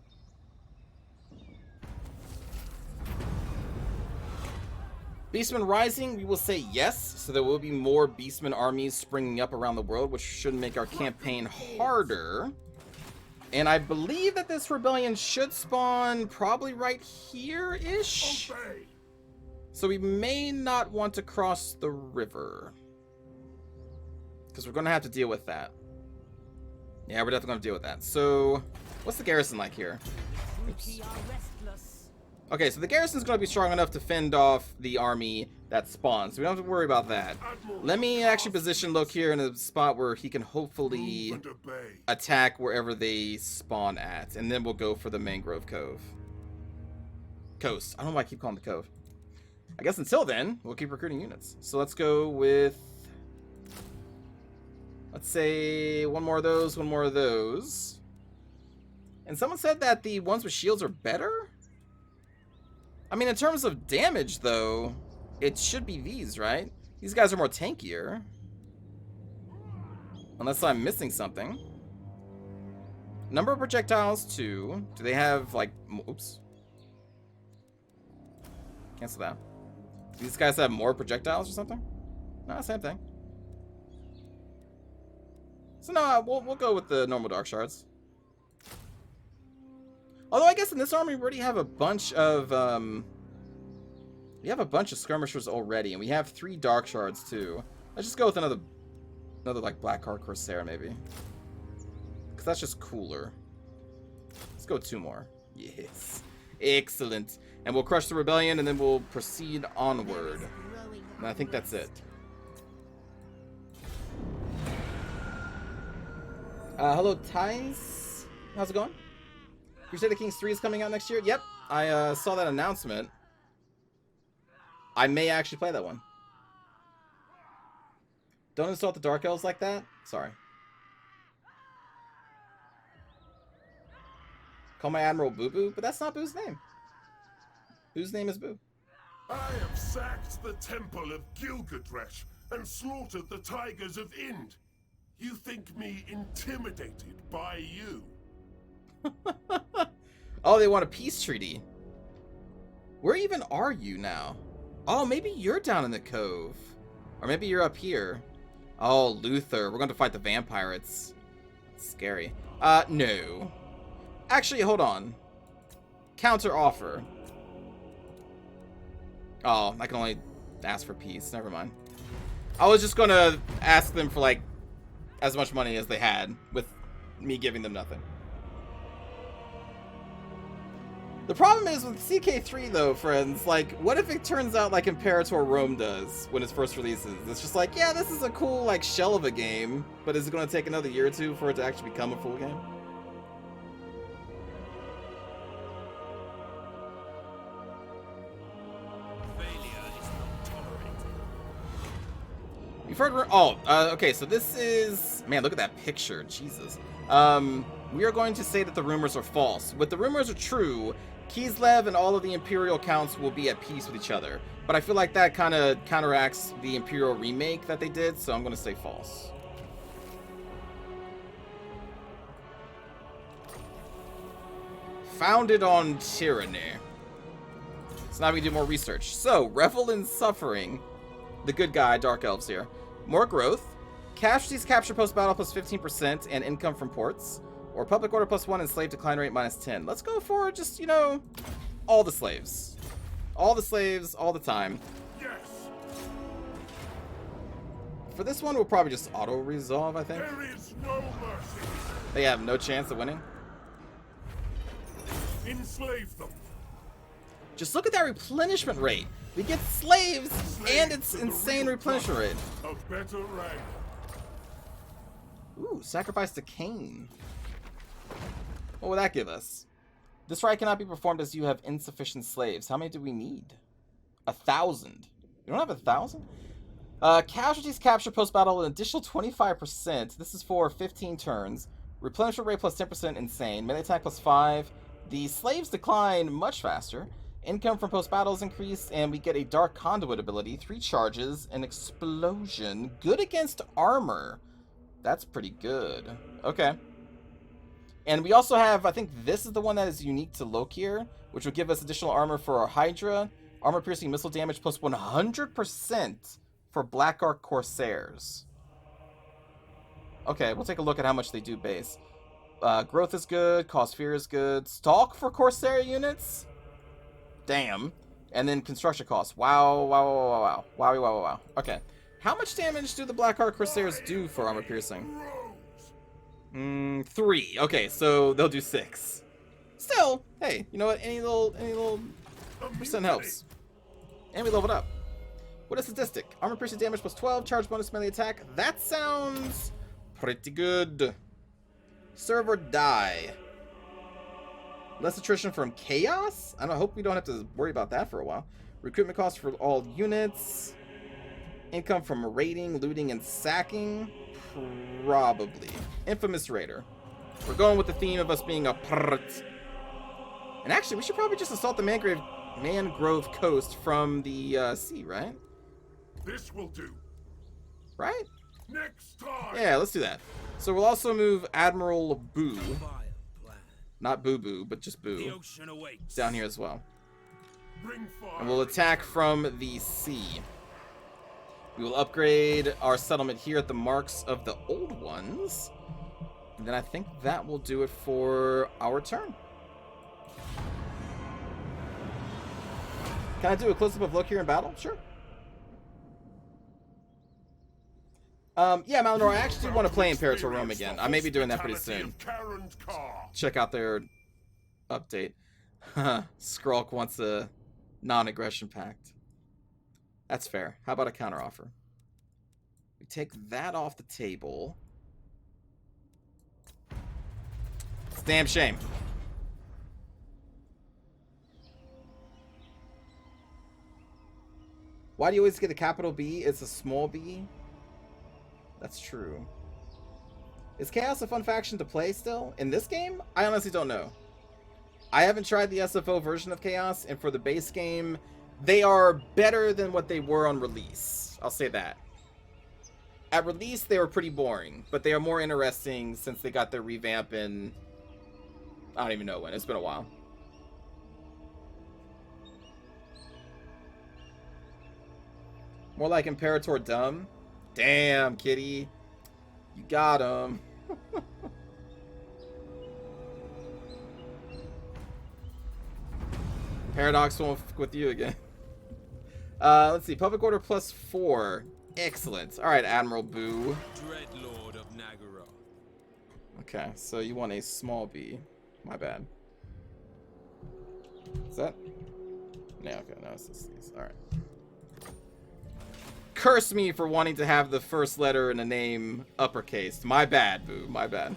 Beastmen Rising, we will say yes. So there will be more Beastmen armies springing up around the world, which should make our campaign harder. And I believe that this rebellion should spawn probably right here-ish. Obey. So we may not want to cross the river. Because we're going to have to deal with that. Yeah, we're definitely going to deal with that. So, what's the garrison like here? Oops. Okay, so the garrison's going to be strong enough to fend off the army that spawns. So we don't have to worry about that. Let me actually position Lokhir in a spot where he can hopefully attack wherever they spawn at. And then we'll go for the Mangrove Coast. I don't know why I keep calling it the Cove. I guess until then, we'll keep recruiting units. So let's go with... Let's say one more of those. And someone said that the ones with shields are better? I mean, in terms of damage, though, it should be these, right? These guys are more tankier. Unless I'm missing something. Number of projectiles, 2. Do they have, like... Oops. Cancel that. Do these guys have more projectiles or something? No, same thing. So, no, we'll go with the normal Dark Shards. Although I guess in this army we already have a bunch of skirmishers already, and we have 3 Dark Shards too. Let's just go with another like Blackheart Corsair maybe, because that's just cooler. Let's go with 2 more. Yes, excellent. And we'll crush the rebellion, and then we'll proceed onward. And I think that's it. Hello, Thais. How's it going? Crusader Kings 3 is coming out next year? Yep, I saw that announcement. I may actually play that one. Don't insult the Dark Elves like that? Sorry. Call my Admiral Boo Boo? But that's not Boo's name. Boo's name is Boo. I have sacked the Temple of Gilgadresh and slaughtered the Tigers of Ind. You think me intimidated by you? Oh, they want a peace treaty. Where even are you now? Oh, maybe you're down in the cove. Or maybe you're up here. Oh, Luther. We're going to fight the vampires. Scary. No. Actually, hold on. Counter offer. Oh, I can only ask for peace. Never mind. I was just going to ask them for, like, as much money as they had, with me giving them nothing. The problem is with CK3 though, friends, like, what if it turns out like Imperator Rome does when it first releases? It's just like, yeah, this is a cool, like, shell of a game, but is it going to take another year or 2 for it to actually become a full game? You've heard... okay, so this is... Man, look at that picture. Jesus. We are going to say that the rumors are false. If the rumors are true, Kislev and all of the Imperial counts will be at peace with each other. But I feel like that kind of counteracts the Imperial remake that they did, so I'm going to say false. Founded on tyranny. So now we do more research. So, revel in suffering. The good guy, Dark Elves here. More growth. Casualties capture post-battle plus 15% and income from ports. Or public order plus 1 and slave decline rate minus 10. Let's go for just, you know, all the slaves. All the slaves, all the time. Yes. For this one, we'll probably just auto-resolve, I think. There is no mercy. They have no chance of winning. Enslave them. Just look at that replenishment rate. We get slaves and it's insane replenishment rate. A better rank. Ooh, sacrifice to Cain. What would that give us? This rite cannot be performed as you have insufficient slaves. How many do we need? 1,000. You don't have 1,000? Casualties capture post-battle an additional 25%. This is for 15 turns. Replenishment rate plus 10% insane. Melee attack plus 5. The slaves decline much faster. Income from post-battle is increased, and we get a Dark Conduit ability. 3 charges, an explosion. Good against armor. That's pretty good. Okay. And we also have, I think this is the one that is unique to Lokhir, which will give us additional armor for our Hydra. Armor-piercing missile damage plus 100% for Black Ark Corsairs. Okay, we'll take a look at how much they do base. Growth is good. Cause fear is good. Stalk for Corsair units? Damn. And then construction costs. Wow, wow, wow, wow, wow. Wowie, wow, wow, wow. Okay. How much damage do the Black Ark Corsairs do for armor piercing? 3. Okay, so they'll do 6. Still, hey, you know what? Any little percent helps. And we leveled up. What is sadistic? Armor piercing damage plus 12, charge bonus melee attack. That sounds pretty good. Serve or die. Less attrition from chaos? I hope we don't have to worry about that for a while. Recruitment costs for all units. Income from raiding, looting, and sacking? Probably. Infamous Raider. We're going with the theme of us being a pirate. And actually, we should probably just assault the Mangrove Coast from the sea, right? This will do. Right? Next time. Yeah, let's do that. So we'll also move Admiral Boo. Not Boo Boo, but just Boo. The ocean awaits. Down here as well. Bring fire. And we'll attack from the sea. We will upgrade our settlement here at the marks of the old ones. And then I think that will do it for our turn. Can I do a close-up of Lokhir in battle? Sure. Yeah, Malnor, I actually do want to play Imperator Rome again. I may be doing that pretty soon. Check out their update. Skrulk wants a non-aggression pact. That's fair. How about a counteroffer? We take that off the table. It's a damn shame. Why do you always get a capital B? It's a small b. That's true. Is Chaos a fun faction to play still? In this game? I honestly don't know. I haven't tried the SFO version of Chaos, and for the base game, they are better than what they were on release. I'll say that. At release, they were pretty boring, but they are more interesting since they got their revamp in... I don't even know when. It's been a while. More like Imperator Dumb. Damn, kitty. You got him. Paradox won't f with you again. Let's see. Public order plus 4. Excellent. All right, Admiral Boo. Dreadlord of Nagara. Okay, so you want a small b. My bad. Is that? Yeah, okay. No, it's these. All right. Curse me for wanting to have the first letter in a name uppercase. My bad, Boo. My bad.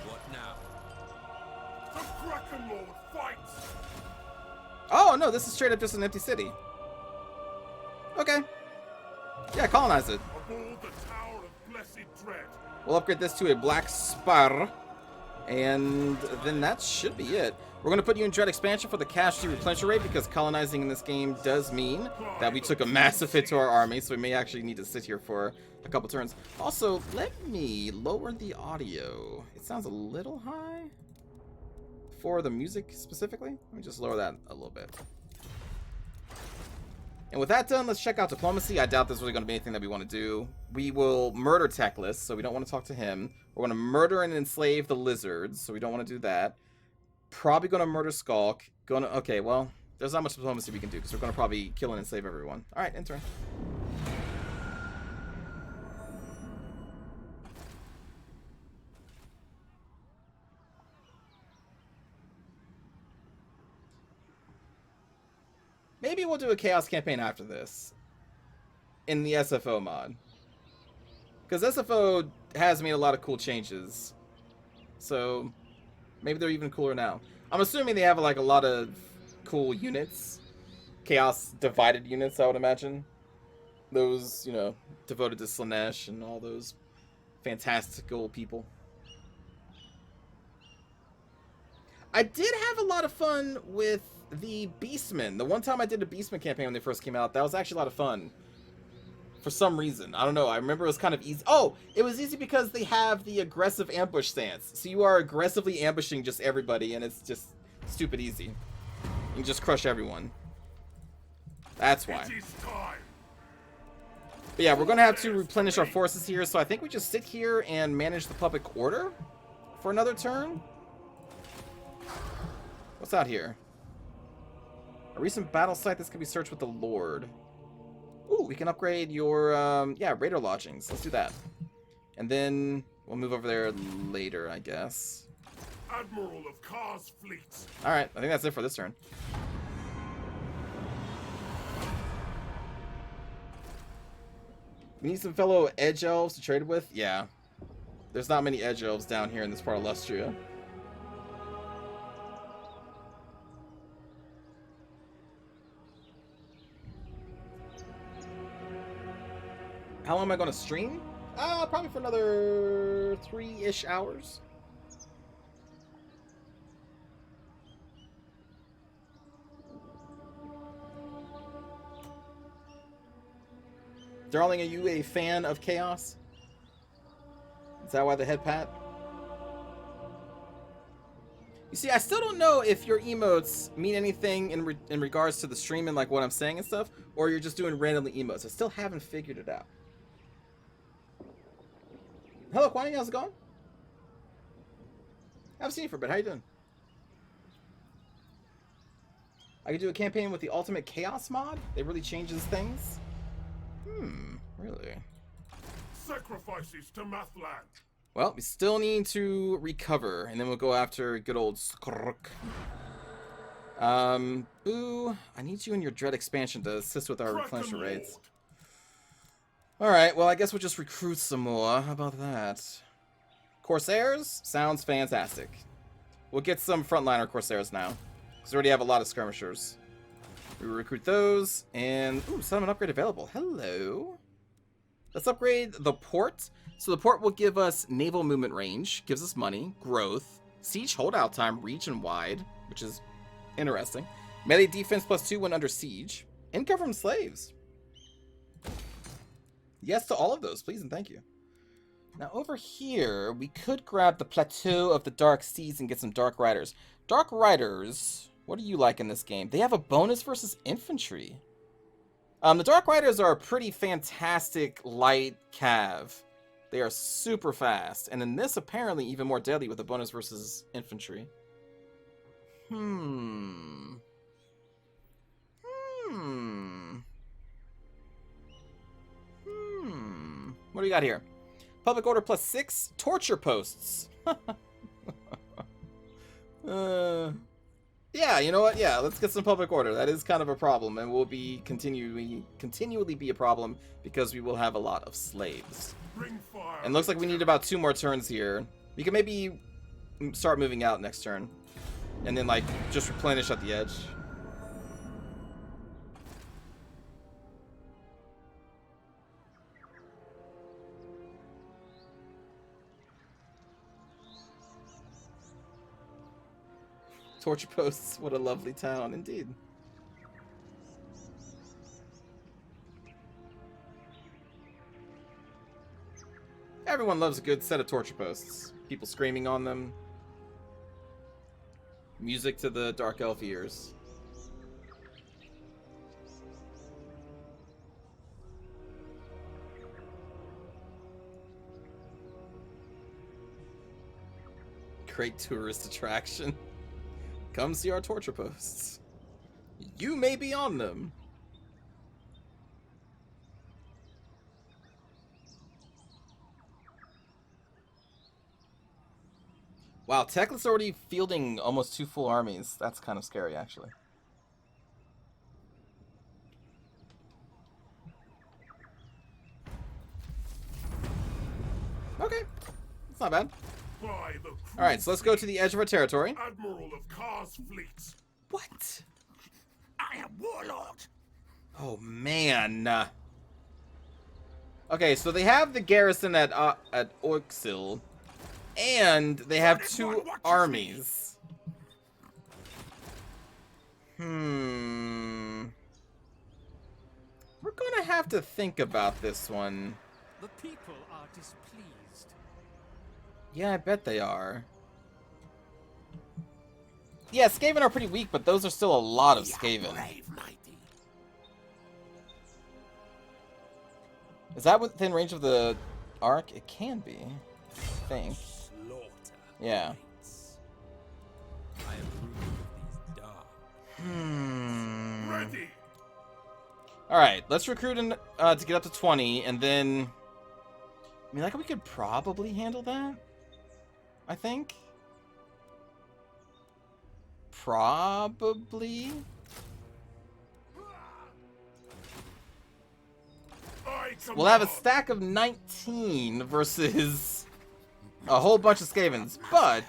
What now? The Kraken Lord fights. Oh, no, this is straight up just an empty city. Okay. Yeah, colonize it. A Uphold the Tower of Blessed Dread. We'll upgrade this to a black spar. And then that should be it. We're going to put you in Dread Expansion for the casualty replenisher rate, because colonizing in this game does mean that we took a massive hit to our army, so we may actually need to sit here for a couple turns. Also, let me lower the audio. It sounds a little high for the music specifically. Let me just lower that a little bit. And with that done, let's check out Diplomacy. I doubt there's really going to be anything that we want to do. We will murder Teclis, so we don't want to talk to him. We're going to murder and enslave the lizards, so we don't want to do that. Probably going to murder Skulk. Okay, well, there's not much diplomacy we can do, because we're going to probably kill and enslave everyone. Alright, enter. Maybe we'll do a Chaos campaign after this. In the SFO mod. Because SFO has made a lot of cool changes. So, maybe they're even cooler now. I'm assuming they have like a lot of cool units. Chaos divided units, I would imagine. Those, you know, devoted to Slaanesh and all those fantastical people. I did have a lot of fun with the Beastmen. The one time I did a Beastmen campaign when they first came out, that was actually a lot of fun. For some reason. I don't know. I remember it was kind of easy. Oh! It was easy because they have the aggressive ambush stance. So you are aggressively ambushing just everybody, and it's just stupid easy. You can just crush everyone. That's why. But yeah, we're going to have to replenish our forces here, so I think we just sit here and manage the public order for another turn. What's out here? A recent battle site. This can be searched with the Lord. Ooh, we can upgrade your, yeah, raider lodgings. Let's do that. And then we'll move over there later, I guess. Admiral of Kar's fleets. Alright, I think that's it for this turn. We need some fellow edge elves to trade with? Yeah. There's not many edge elves down here in this part of Lustria. How long am I going to stream? Probably for another 3-ish hours. Darling, are you a fan of Chaos? Is that why the head pat? You see, I still don't know if your emotes mean anything in regards to the stream and like what I'm saying and stuff, or you're just doing randomly emotes. I still haven't figured it out. Hello, Kwani, how's it going? I haven't seen you for a bit. How you doing? I could do a campaign with the Ultimate Chaos mod. It really changes things. Really? Sacrifices to Mathland. Well, we still need to recover, and then we'll go after good old Skruk. Boo, I need you in your Dread Expansion to assist with our replenisher rates. Alright, well, I guess we'll just recruit some more. How about that? Corsairs? Sounds fantastic. We'll get some frontliner Corsairs now, because we already have a lot of skirmishers. We will recruit those, and... Ooh, settlement upgrade available. Hello. Let's upgrade the port. So the port will give us naval movement range, gives us money, growth, siege holdout time, region-wide, which is interesting. Melee defense +2 when under siege. Income from slaves. Yes to all of those, please and thank you. Now over here, we could grab the Plateau of the Dark Seas and get some Dark Riders. Dark Riders, what do you like in this game? They have a bonus versus infantry. The Dark Riders are a pretty fantastic light cav. They are super fast, and in this apparently even more deadly with a bonus versus infantry. What do we got here? Public order +6, torture posts. Yeah, you know what? Yeah, let's get some public order. That is kind of a problem, and will be continually be a problem because we will have a lot of slaves. And looks like we need about 2 more turns here. We can maybe start moving out next turn, and then like just replenish at the edge. Torture posts, what a lovely town, indeed. Everyone loves a good set of torture posts. People screaming on them. Music to the dark elf ears. Great tourist attraction. Come see our torture posts. You may be on them. Wow, Tekla's already fielding almost 2 full armies. That's kind of scary, actually. Okay, that's not bad. Alright, so let's go to the edge of our territory. Admiral of Kar's fleets. What? I am warlord. Oh, man. Okay, so they have the garrison at Orksil, and they have 2 armies. We're gonna have to think about this one. The people are displeased. Yeah, I bet they are. Yeah, Skaven are pretty weak, but those are still a lot of Skaven. Brave, mighty. Is that within range of the arc? It can be, I think. Slaughter. Yeah. awaits. I approve of these dark. Ready. Alright, let's recruit in, to get up to 20, and then... I mean, like, we could probably handle that, I think. Probably. We'll have a stack of 19 versus a whole bunch of Skavens, but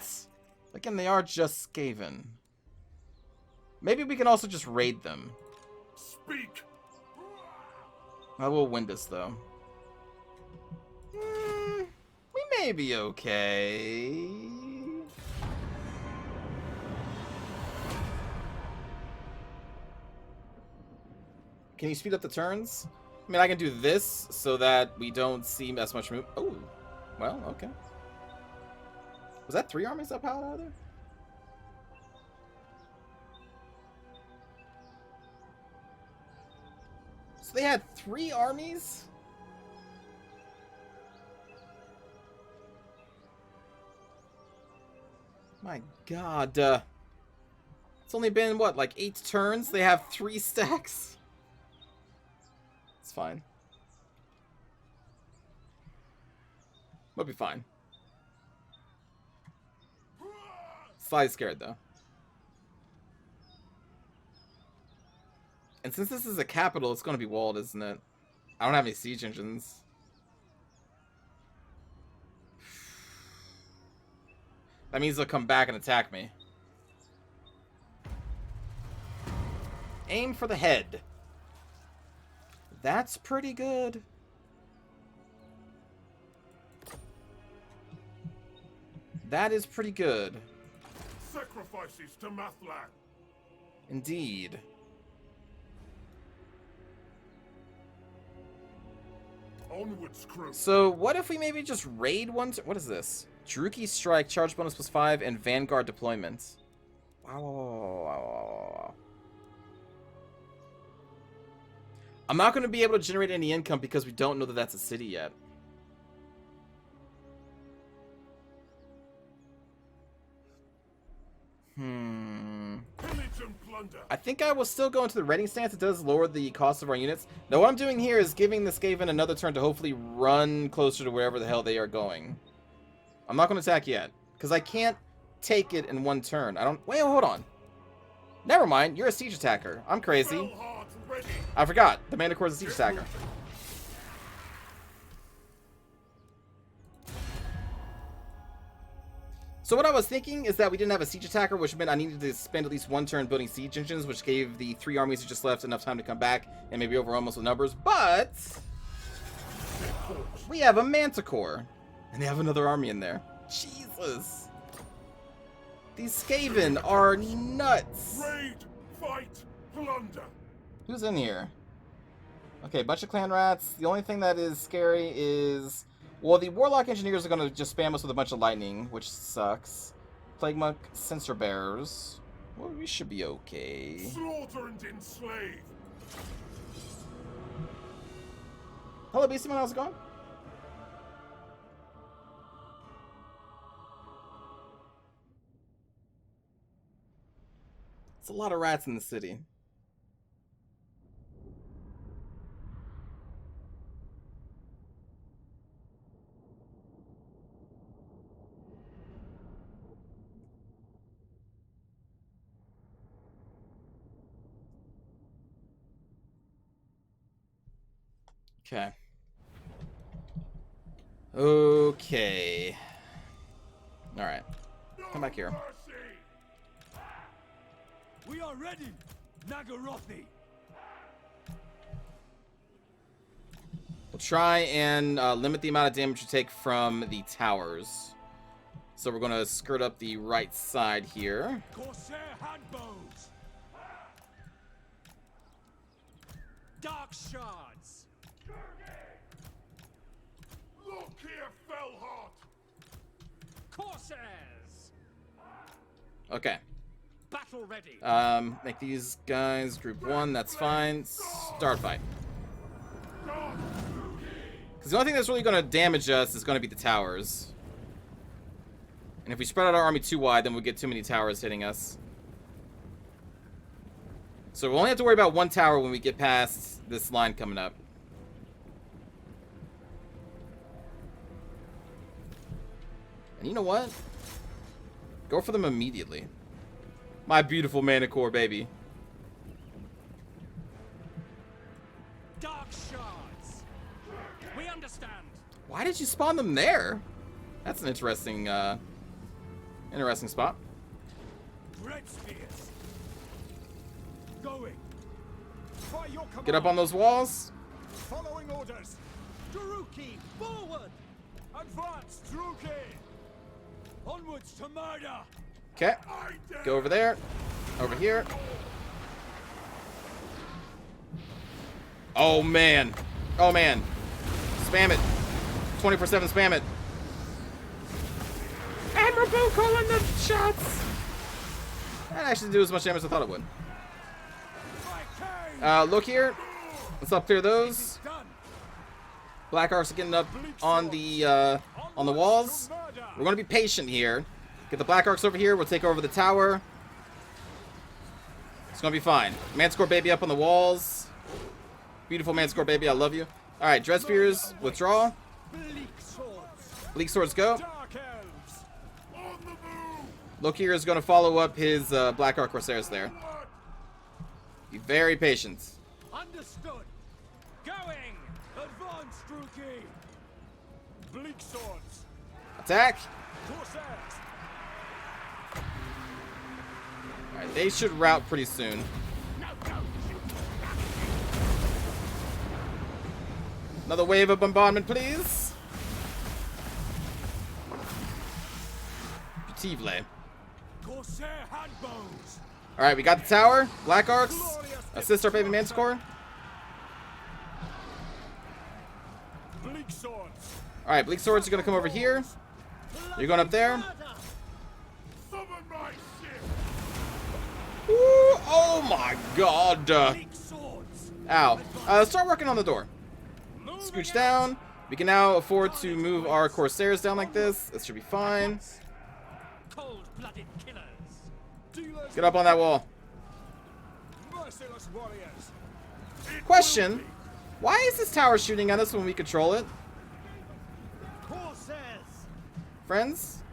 again, they are just Skaven. Maybe we can also just raid them. Speak. I will win this though. We may be okay. Can you speed up the turns? I mean, I can do this so that we don't see as much move. Oh, well, okay. Was that 3 armies up out of there? So they had 3 armies? My god. It's only been, what, like 8 turns? They have 3 stacks? It's fine. We'll be fine. Slightly scared, though. And since this is a capital, it's going to be walled, isn't it? I don't have any siege engines. That means they'll come back and attack me. Aim for the head. That's pretty good. That is pretty good. Sacrifices to Mathlan. Indeed. Onwards, crew. So what if we maybe just raid one? What is this? Druki strike, charge bonus +5, and Vanguard deployment. Wow. I'm not going to be able to generate any income because we don't know that that's a city yet. Pillage and plunder. I think I will still go into the raiding stance. It does lower the cost of our units. Now what I'm doing here is giving the Skaven another turn to hopefully run closer to wherever the hell they are going. I'm not going to attack yet, because I can't take it in 1 turn. I don't... Wait, hold on. Never mind, you're a siege attacker. I'm crazy. Bellheart ready. I forgot. The Manticore is a siege attacker. So what I was thinking is that we didn't have a siege attacker, which meant I needed to spend at least 1 turn building siege engines, which gave the 3 armies that just left enough time to come back and maybe overwhelm us with numbers. But we have a Manticore, and they have another army in there. Jesus. These Skaven are nuts. Raid, fight, plunder. Who's in here? Okay, bunch of clan rats. The only thing that is scary is... Well, the Warlock Engineers are going to just spam us with a bunch of lightning, which sucks. Plague Monk Sensor Bearers. Well, we should be okay. Slaughter and enslave. Hello, Beastmen, how's it going? It's a lot of rats in the city. Okay. Okay. All right. Come back here. We are ready, Nagarothi. We'll try and limit the amount of damage you take from the towers. So we're going to skirt up the right side here. Corsair handbows. Dark shards. Lokhir Fellheart. Corsairs. Okay. Battle ready. Make these guys group 1. That's fine. Start fight. Because the only thing that's really going to damage us is going to be the towers. And if we spread out our army too wide, then we'll get too many towers hitting us. So we'll only have to worry about one tower when we get past this line coming up. And you know what? Go for them immediately. My beautiful mana core, baby. Dark shards. We understand. Why did you spawn them there? That's an interesting, interesting spot. Red spears. Going. By your command. Get up on those walls. Following orders. Druki, forward. Advance, Druki. Onwards to murder. Okay. Go over there. Over here. Oh, man. Oh, man. Spam it. 24/7 spam it. Admirable calling the shots. That actually did as much damage as I thought it would. Lokhir. Let's up clear those. Black Arcs are getting up on the walls. We're going to be patient here. Get the Black Arcs over here. We'll take over the tower. It's going to be fine. Manscore baby up on the walls. Beautiful Manscore baby. I love you. All right, Dread Spears, withdraw. Bleak Swords, go. Lokhir is going to follow up his Black Arc Corsairs there. Be very patient. Understood. Going. Advance, Druki. Bleak swords. Attack. Corsairs. Alright, they should rout pretty soon. Another wave of bombardment, please. Beautifully. Corsair handbows. Alright, we got the tower. Black Arcs. Assist our baby Manticore. Bleak swords. Alright, Bleak Swords are going to come over here. You're going up there. Summon my ship. Ooh, oh my god. Bleak swords. Ow. Start working on the door. Scooch down. We can now afford to move our Corsairs down like this. This should be fine. Cold-blooded killers. Get up on that wall. Merciless warriors. Question. Why is this tower shooting at us when we control it? Corsairs. Friends?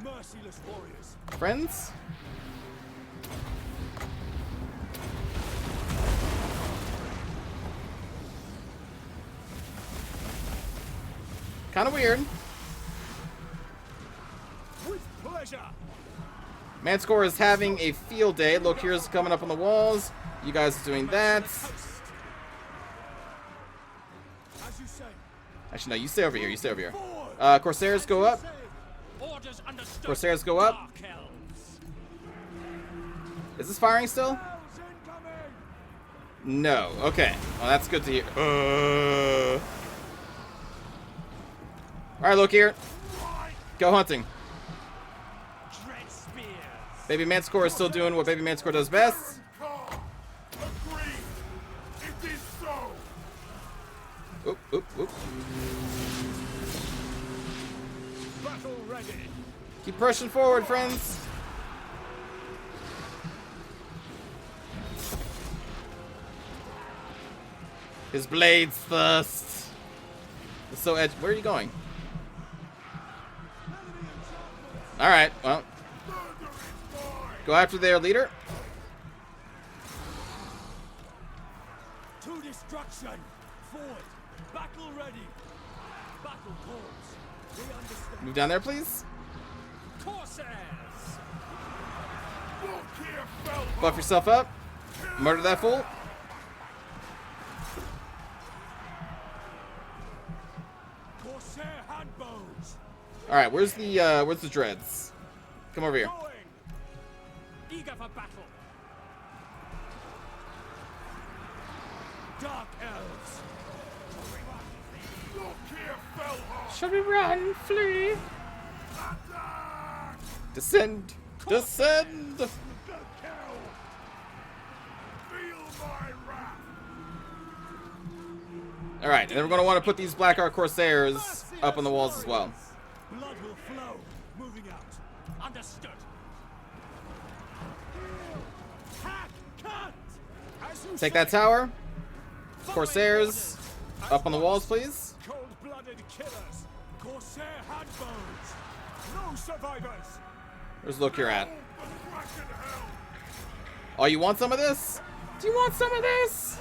Merciless warriors. Friends? Kind of weird. With pleasure. Manscore is having a field day. Lokhir is coming up on the walls. You guys are doing that. As you say. Actually, no, you stay over here. You stay over here. Corsairs go up. Orders understood. Corsairs go up. Dark elves. Is this firing still? No. Okay. Well, that's good to hear. Alright, Lokhir. Go hunting. Dread spears. Baby Manticore is still doing what Baby Manticore does best. Agreed. It is so. Oop, oop, oop. Battle ready. Keep pushing forward, friends. His blades thirst. It's so edge. Where are you going? Alright, well. Go after their leader. To destruction. Forward. Battle ready. Battle calls. We understand. Move down there, please. Corsairs. Lokhir fell Buff yourself up. Murder that fool. Corsair handbows. Alright, where's the dreads? Come over here. Going. Eager for battle. Dark elves. Lokhir fell hard. Shall we run? Flee? Attack! Descend! Descend! Feel my wrath. Alright, and then we're going to want to put these Black Ark Corsairs up on the walls as well. Blood will flow. Moving out. Understood. Hack! Cut! As you Take say. that tower. Following Corsairs orders. up on the walls, please. Cold-blooded killers. Corsair handbows. No survivors. Where's Lokhir at? The Kraken hell. Oh, you want some of this? Do you want some of this?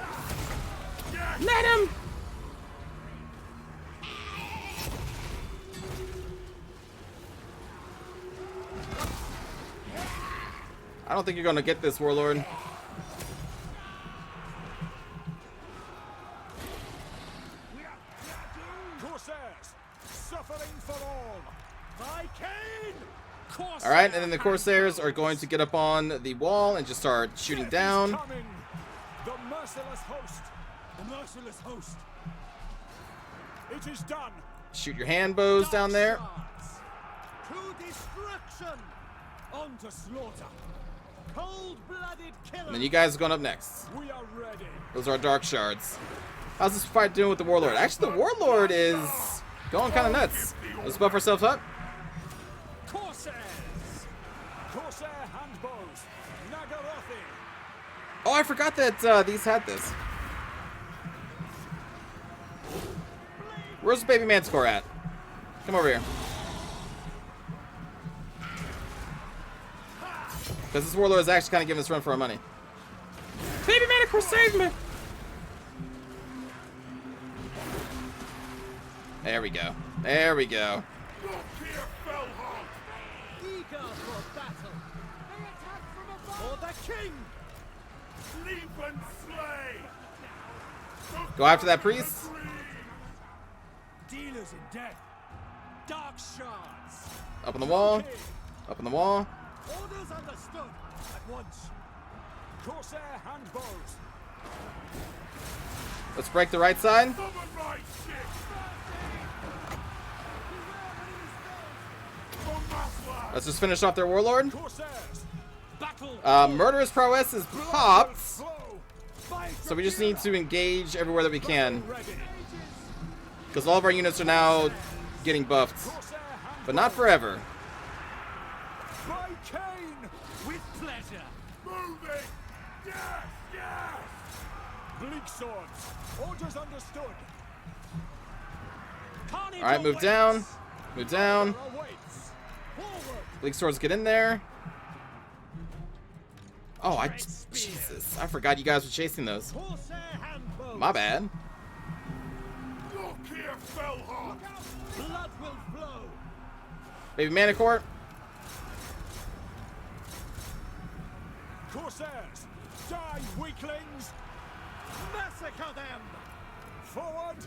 Let him! I don't think you're gonna get this, Warlord. Corsairs, suffering for all. By Cain! Corsairs. Alright, and then the Corsairs are going to get up on the wall and just start shooting down. Coming. The merciless host. The merciless host. It is done. Shoot your hand bows down there. Shards. To destruction. On to slaughter. Cold-blooded killers. And then you guys are going up next. We are ready. Those are our dark shards. How's this fight doing with the Warlord? Actually, the Warlord is going kind of nuts. Let's buff ourselves up. Corsairs. Corsair handbows. Nagarothi. Oh, I forgot that these had this. Where's Baby Manticore at? Come over here. Because this Warlord is actually kind of giving us a run for our money. Baby Manticore, save me! There we go. There we go. Lokhir fell hard. Eager for battle. They attack from above. For the king. Sleep and slay. Go after that priest. Dealers in death. Dark shards. Up on the wall. Up on the wall. Orders understood. At once. Corsair handbows. Let's break the right side. Summon my ship. For Masla. Let's just finish off their Warlord. Corsairs. Battle. Murderous Prowess is popped. Flow. Fight So we just need to engage everywhere that we can. ready. Because all of our units are now getting buffed. Corsair handbows. But not forever. By Cain. With pleasure. Moving. Yes, yes. Bleak swords. Orders understood. Carnage Alright, move awaits. down. Move down. Awaits. Forward. Bleak Swords, get in there. Oh, Jesus. I forgot you guys were chasing those. Corsair handbows. My bad. Lokhir fell hard. Blood will flow. Baby Manticore. Corsairs, die, weaklings! Massacre them! Forward!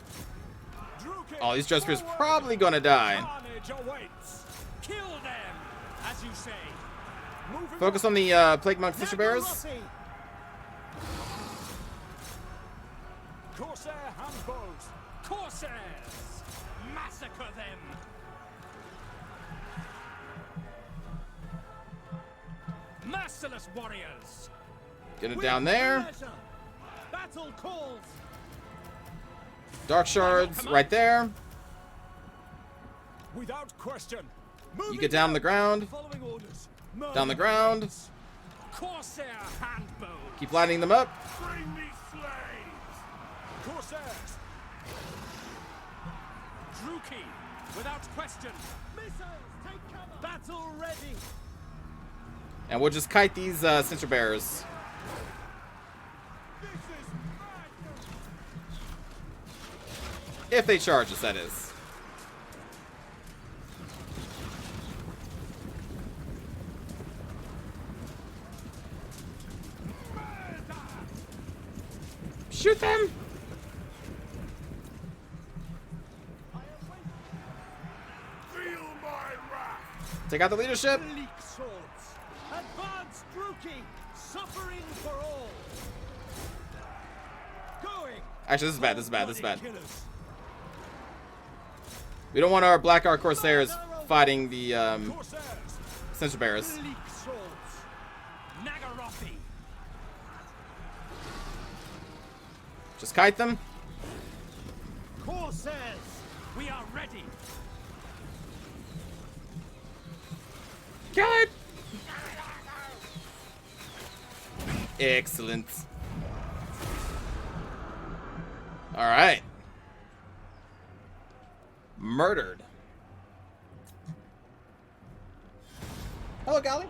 Drukin, Oh, these Dread Spears forward. probably gonna die. Carnage awaits. Kill them, as you say. Focus on the Plague Monk Sister Bears. Corsair handbows. Corsairs! Massacre them! Merciless warriors! Get it down there. Battle calls! Dark Shards right there. Without question. You get down the ground. Following orders. Down the ground. Corsair handbows. Keep lining them up. Bring me slaves! Corsairs! Druki, without question. Missiles, take cover! Battle ready! And we'll just kite these Cinder Bears. This is madness! If they charge us, that is. Shoot them! Feel my wrath! Take out the leadership. Bleak swords! Advance, Druki! Suffering for all! Going! Actually, this is bad. This is bad. This is bad. Killers. We don't want our Black Ark Corsairs fighting the Corsairs! Cinder Bears. Bleak swords! Nagarothi! Just kite them. Corsairs! We are ready! Kill it! Excellent. All right. Murdered. Hello, Golly.